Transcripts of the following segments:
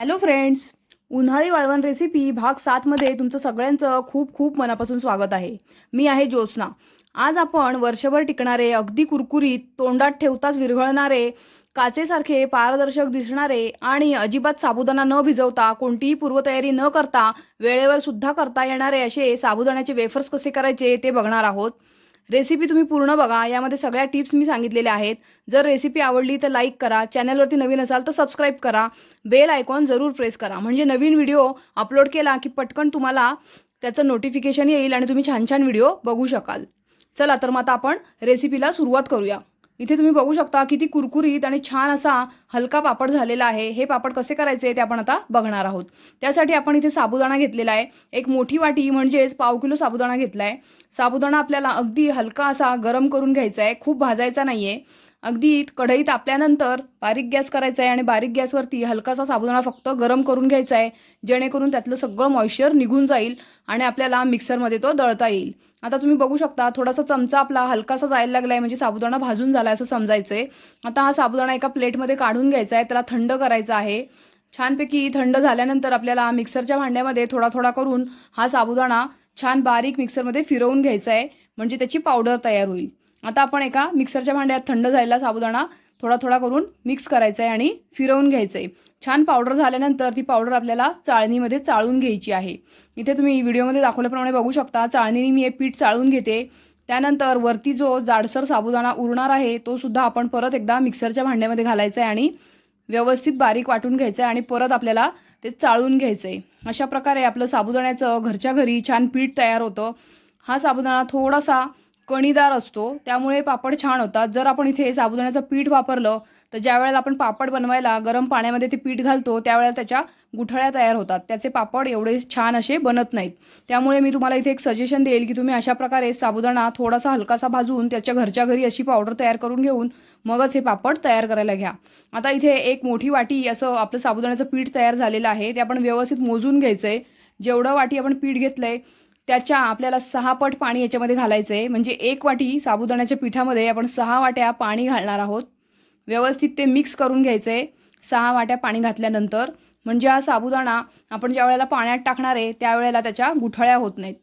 Hello friends, उन्हाळी वाळवण recipe भाग 7 मध्ये तुमचं सगळ्यांचं खूप खूप मनापासून स्वागत आहे. मी आहे ज्योत्स्ना. आज आपण वर्षभर टिकणारे, अगदी कुरकुरीत, तोंडात ठेवताच विरघळणारे, काचेसारखे पारदर्शक दिसणारे आणि अजिबात साबुदाणा न भिजवता, कोणतीही पूर्वतयारी न करता वेळेवर सुद्धा करता येणारे असे साबुदाण्याचे वेफर्स कसे करायचे ते बघणार आहोत. रेसिपी तुम्ही पूर्ण बघा. यामध्ये सगळ्या टिप्स मी सांगितलेल्या आहेत. जर रेसिपी आवडली तर लाईक करा. चॅनलवरती नवीन असाल तर सबस्क्राईब करा. बेल आयकॉन जरूर प्रेस करा, म्हणजे नवीन व्हिडिओ अपलोड केला की पटकन तुम्हाला त्याचं नोटिफिकेशन येईल आणि तुम्ही छान छान व्हिडिओ बघू शकाल. चला तर मग आता आपण रेसिपीला सुरुवात करूया. इथे तुम्ही बघू शकता किती कुरकुरीत आणि छान असा हलका पापड झालेला आहे. हे पापड कसे करायचे ते आपण आता बघणार आहोत. त्यासाठी आपण इथे साबुदाणा घेतलेला आहे. एक मोठी वाटी म्हणजेच पाव किलो साबुदाणा घेतला आहे. साबुदाणा आपल्याला अगदी हलका असा गरम करून घ्यायचा आहे, खूप भाजायचा नाहीये. अगदी कढई तापल्यानंतर बारीक गॅस करायचा आहे आणि बारीक गॅसवरती हलकासा साबुदाणा फक्त गरम करून घ्यायचा आहे, जेणेकरून त्यातलं सगळं मॉइश्चर निघून जाईल आणि आपल्याला मिक्सरमध्ये तो दळता येईल. आता तुम्ही बघू शकता थोडासा चमचा आपला हलकासा जायला लागलाय, म्हणजे साबुदाणा भाजून झालाय असं समजायचंय. आता हा साबुदाणा एका प्लेटमध्ये काढून घ्यायचा आहे, त्याला थंड करायचा आहे. छानपैकी थंड झाल्यानंतर आपल्याला मिक्सरच्या भांड्यामध्ये थोडा थोडा करून हा साबुदाणा छान बारीक मिक्सरमध्ये फिरवून घ्यायचा आहे, म्हणजे त्याची पावडर तयार होईल. आता आपण एका मिक्सरच्या भांड्यात थंड झालेला साबुदाणा थोडा थोडा करून मिक्स करायचा आहे आणि फिरवून घ्यायचं आहे. छान पावडर झाल्यानंतर ती पावडर आपल्याला चाळणीमध्ये चाळून घ्यायची आहे. इथे तुम्ही व्हिडिओमध्ये दाखवल्याप्रमाणे बघू शकता चाळणीने मी हे पीठ चाळून घेते. त्यानंतर वरती जो जाडसर साबुदाणा उरणार आहे तो सुद्धा आपण परत एकदा मिक्सरच्या भांड्यामध्ये घालायचा आहे आणि व्यवस्थित बारीक वाटून घ्यायचं आहे आणि परत आपल्याला ते चाळून घ्यायचं आहे. अशा प्रकारे आपलं साबुदाण्याचं घरच्या घरी छान पीठ तयार होतं. हा साबुदाणा थोडासा कणीदार असतो, त्यामुळे पापड छान होतात. जर आपण इथे साबुदाण्याचं पीठ वापरलं तर ज्या वेळेला आपण पापड बनवायला गरम पाण्यामध्ये ते पीठ घालतो त्यावेळेला त्याच्या गुठळ्या तयार होतात, त्याचे पापड एवढे छान असे बनत नाहीत. त्यामुळे मी तुम्हाला इथे एक सजेशन देईल की तुम्ही अशा प्रकारे साबुदाणा थोडासा हलकासा भाजून त्याच्या घरच्या घरी अशी पावडर तयार करून घेऊन मगच हे पापड तयार करायला घ्या. आता इथे एक मोठी वाटी असं आपलं साबुदाण्याचं पीठ तयार झालेलं आहे, ते आपण व्यवस्थित मोजून घ्यायचं आहे. जेवढं वाटी आपण पीठ घेतलंय त्याच्या आपल्याला 6 पट पाणी याच्यामध्ये घालायचं आहे, म्हणजे 1 वाटी साबुदाण्याच्या पिठामध्ये आपण 6 वाट्या पाणी घालणार आहोत. व्यवस्थित ते मिक्स करून घ्यायचं आहे 6 वाट्या पाणी घातल्यानंतर, म्हणजे हा साबुदाणा आपण ज्या वेळेला पाण्यात टाकणार आहे त्यावेळेला त्याच्या गुठळ्या होत नाहीत.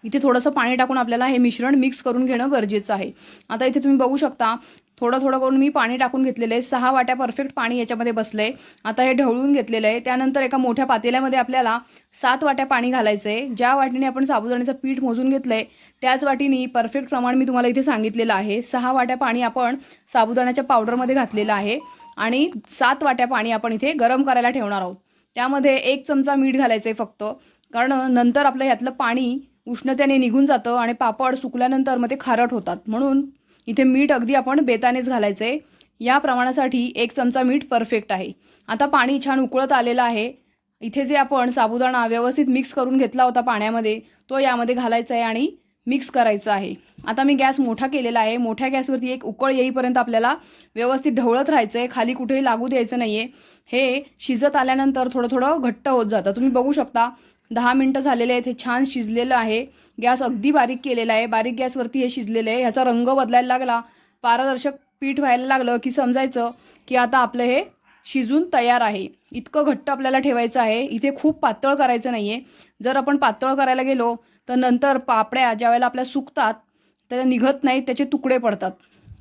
इथे थोडंसं पाणी टाकून आपल्याला हे मिश्रण मिक्स करून घेणं गरजेचं आहे. आता इथे तुम्ही बघू शकता थोडं थोडं करून मी पाणी टाकून घेतलेलं आहे. 6 वाट्या परफेक्ट पाणी याच्यामध्ये बसलंय. आता हे ढवळून घेतलेलं आहे. त्यानंतर एका मोठ्या पातेल्यामध्ये आपल्याला 7 वाट्या पाणी घालायचं आहे. ज्या वाटीने आपण साबुदाण्याचं पीठ मोजून घेतलंय त्याच वाटीने परफेक्ट प्रमाण मी तुम्हाला इथे सांगितलेलं आहे. 6 वाट्या पाणी आपण साबुदाण्याच्या पावडरमध्ये घातलेलं आहे आणि 7 वाट्या पाणी आपण इथे गरम करायला ठेवणार आहोत. त्यामध्ये 1 चमचा मीठ घालायचं आहे फक्त, कारण नंतर आपलं ह्यातलं पाणी उष्णतेने निघून जातं आणि पापड सुकल्यानंतर मग ते खारट होतात, म्हणून इथे मीठ अगदी आपण बेतानेच घालायचं आहे. या प्रमाणासाठी 1 चमचा मीठ परफेक्ट आहे. आता पाणी छान उकळत आलेलं आहे. इथे जे आपण साबुदाणा व्यवस्थित मिक्स करून घेतला होता पाण्यामध्ये तो यामध्ये घालायचा आहे आणि मिक्स करायचं आहे. आता मी गॅस मोठा केलेला आहे. मोठ्या गॅसवरती एक उकळ येईपर्यंत आपल्याला व्यवस्थित ढवळत राहायचं आहे, खाली कुठेही लागू द्यायचं नाही आहे. हे शिजत आल्यानंतर थोडं थोडं घट्ट होत जातं. तुम्ही बघू शकता 10 मिनटं झालेले आहेत. हे छान शिजलेलं आहे. गॅस अगदी बारीक केलेला आहे. बारीक गॅसवरती हे शिजलेलं आहे. ह्याचा रंग बदलायला लागला, पारदर्शक पीठ व्हायला लागलं की समजायचं की आता आपलं हे शिजून तयार आहे. इतकं घट्ट आपल्याला ठेवायचं आहे. इथे खूप पातळ करायचं नाही आहे. जर आपण पातळ करायला गेलो तर नंतर पापड्या ज्यावेळेला आपल्या सुकतात त्या निघत नाहीत, त्याचे तुकडे पडतात.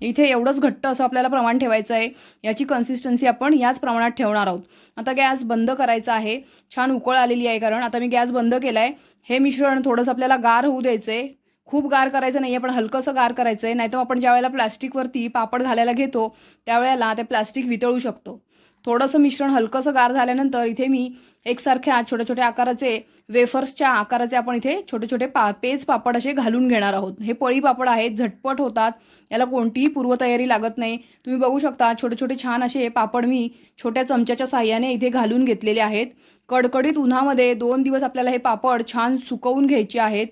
इथे एवढंच घट्ट असं आपल्याला प्रमाण ठेवायचं आहे. याची कन्सिस्टन्सी आपण याच प्रमाणात ठेवणार आहोत. आता गॅस बंद करायचा आहे. छान उकळ आलेली आहे, कारण आता मी गॅस बंद केला आहे. हे मिश्रण थोडंसं आपल्याला गार होऊ द्यायचं आहे. खूप गार करायचं नाही आहे, पण हलकंसं गार करायचं आहे. नाहीतर आपण ज्या वेळेला प्लॅस्टिकवरती पापड घालायला घेतो त्यावेळेला ते प्लॅस्टिक वितळू शकतो. थोडंसं मिश्रण हलकंसं गार झाल्यानंतर इथे मी एकसारख्या छोट्या छोट्या आकाराचे वेफर्सच्या आकाराचे आपण इथे छोटे छोटे पेज पापड असे घालून घेणार आहोत. हे पळी पापड आहेत, झटपट होतात, याला कोणतीही पूर्वतयारी लागत नाही. तुम्ही बघू शकता छोटे छोटे छान असे पापड मी छोट्या चमच्याच्या साह्याने इथे घालून घेतलेले आहेत. कडकडीत उन्हामध्ये 2 दिवस आपल्याला हे पापड छान सुकवून घ्यायचे आहेत.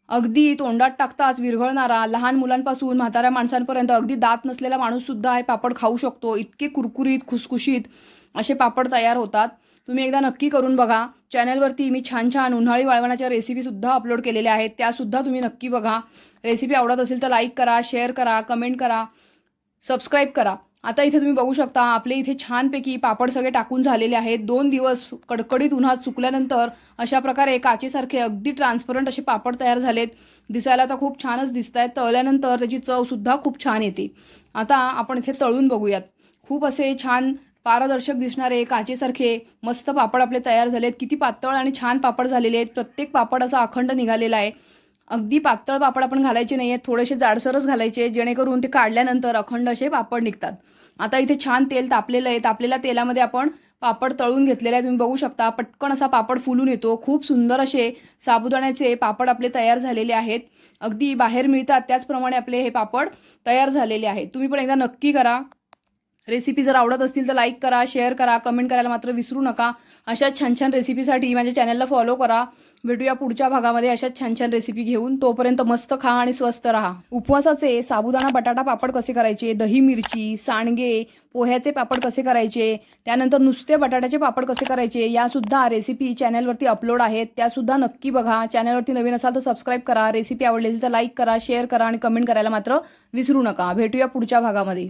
अगदी तोंडात टाकताच विरघळणारा, लहान मुलांपासून म्हाताऱ्या माणसांपर्यंत अगदी दात नसलेला माणूससुद्धा हे पापड खाऊ शकतो. इतके कुरकुरीत खुसखुशीत असे पापड तयार होतात. तुम्ही एकदा नक्की करून बघा. चॅनलवरती मी छान छान उन्हाळी वाळवणाच्या रेसिपीसुद्धा अपलोड केलेल्या आहेत, त्यासुद्धा तुम्ही नक्की बघा. रेसिपी आवडत असेल तर लाईक करा, शेअर करा, कमेंट करा, सबस्क्राईब करा. आता इथे तुम्ही बघू शकता आपले इथे छानपैकी पापड सगळे टाकून झालेले आहेत. 2 दिवस कडकडीत उन्हात सुकल्यानंतर अशा प्रकारे काचेसारखे अगदी ट्रान्सपरंट असे पापड तयार झालेत. दिसायला तर खूप छानच दिसत आहेत. तळल्यानंतर त्याची चवसुद्धा खूप छान येते. आता आपण इथे तळून बघूयात. खूप असे छान पारदर्शक दिसणारे काचेसारखे मस्त पापड आपले तयार झालेत. किती पातळ आणि छान पापड झालेले आहेत. प्रत्येक पापड असा अखंड निघालेला आहे. अगदी पातळ पापड आपण घालायचे नाही आहेत, थोडेसे जाडसरच घालायचे जेणेकरून ते काढल्यानंतर अखंड असे पापड निघतात. आता इथे छान तेल तापलेलं आहे. तापलेल्या तेलामध्ये आपण पापड तळून घेतलेले आहे. तुम्ही बघू शकता पटकन असा पापड फुलून येतो. खूप सुंदर असे साबुदाण्याचे पापड आपले तयार झालेले आहेत. अगदी बाहेर मिळतात त्याचप्रमाणे आपले हे पापड तयार झालेले आहेत. तुम्ही पण एकदा नक्की करा. रेसिपी जर आवडत असतील तर लाईक करा, शेअर करा, कमेंट करायला मात्र विसरू नका. अशाच छान छान रेसिपीसाठी माझ्या चॅनलला फॉलो करा. भेटूया पुढच्या भागामध्ये अशाच छान छान रेसिपी घेऊन. तोपर्यंत मस्त खा आणि स्वस्त राहा. उपवासाचे साबुदाणा बटाटा पापड कसे करायचे, दही मिरची, सांडगे, पोह्याचे पापड कसे करायचे, त्यानंतर नुसते बटाट्याचे पापड कसे करायचे, यासुद्धा रेसिपी चॅनलवरती अपलोड आहेत. त्यासुद्धा नक्की बघा. चॅनलवरती नवीन असाल तर सबस्क्राईब करा. रेसिपी आवडली तर लाईक करा, शेअर करा आणि कमेंट करायला मात्र विसरू नका. भेटूया पुढच्या भागामध्ये.